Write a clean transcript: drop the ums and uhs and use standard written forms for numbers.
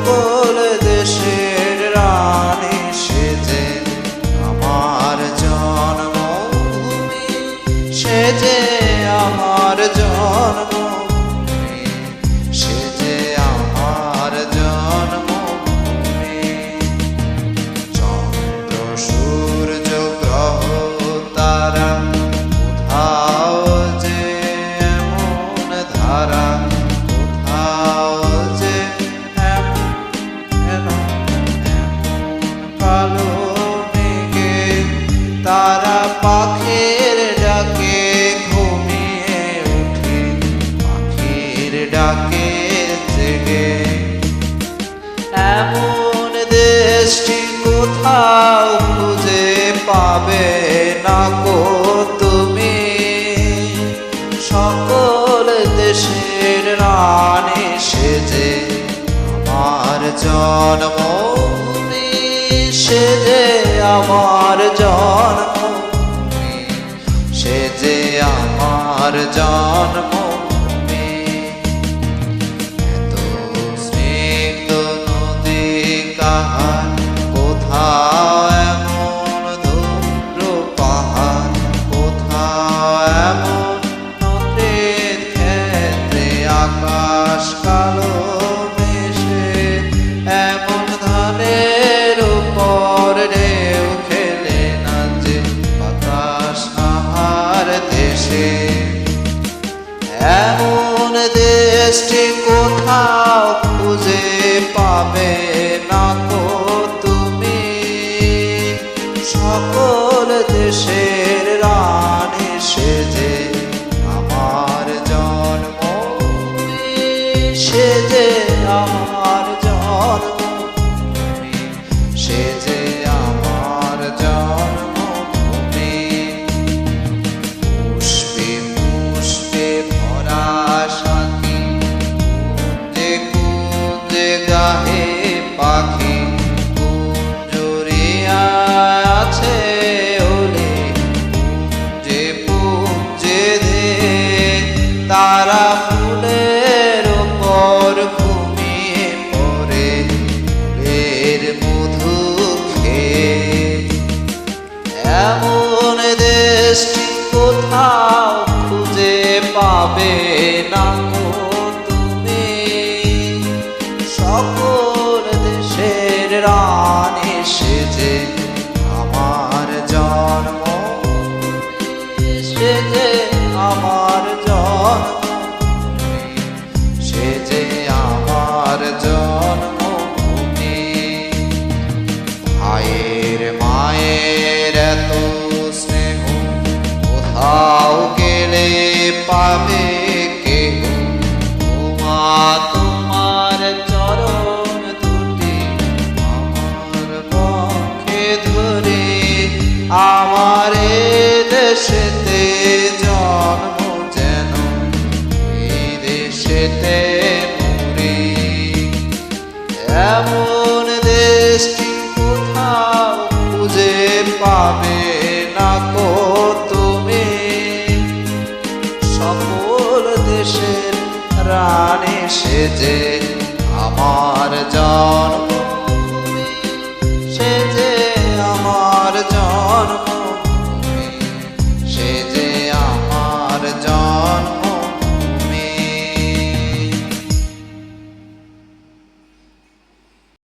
সকল দেশের রানী সেজে আমার জন্মভূমি, সেজে আমার জন্মভূমি, সেজে আমার জন্মভূমি। চন্দ্র সূর্য গ্রহ তারা কোথাও যে এমন ধারা, কোথাও যে কালো মেঘে তারা পাখির ডাকে ঘুমিয়ে উঠে, পাখির ডাকে জেগে। এমন দেশটি কোথাও খুঁজে পাবে না গো তুমি, সকল দেশের রানী সেজে আমার জন্মভূমি, সেজে আমার জন্মভূমি, সেজে আমার জন্মভূমি। এত স্নিগ্ধ নদী কাহার, কোথাও এমন ধূম্র পাহাড়, কোথাও এমন নদীর ক্ষেত্রে আকাশ কালো মেশে, এমন ধানের উপর ঢেউ খেলে নাচে বাতাস আহার দেশে। এমন দেশটি কোথাও খুঁজে পাবে না গো তুমি, সকল দেশের রানী সেজে আমার জন্মভূমি, সেজে আমার জন্মভূমি, সেজে আমার জন্মভূমি। পুষ্পে পুষ্পে ভরা সাথী, কুঞ্জে কুঞ্জে গাহে পাখি, কুঞ্জরিয়া আছে ওলে, পুঞ্জে পুঞ্জে ধে তারা ফুলের উপর ঘুমিয়ে পড়ে, ফুলের মধু খেয়ে। এমন দেশটি কোথাও খুঁজে পাবে না গো তুমি, সকল দেশের রানী সেজে আমার জন্মভূমি, সেজে আমার জন্মভূমি, সেজে আমার জন্মভূমি। ভাইয়ের মায়ের এত স্নেহ কোথাও গেলে পাবে কেহ, মা তোমার চরণ দুটি আমার পক্ষে ধরে, আমার এ দেশেতে জন্ম যেন এই দেশেতে মরি। এমন দেশটি কোথাও খুঁজে পাবে না গো তুমি, সকল দেশের রানী সেজে আমার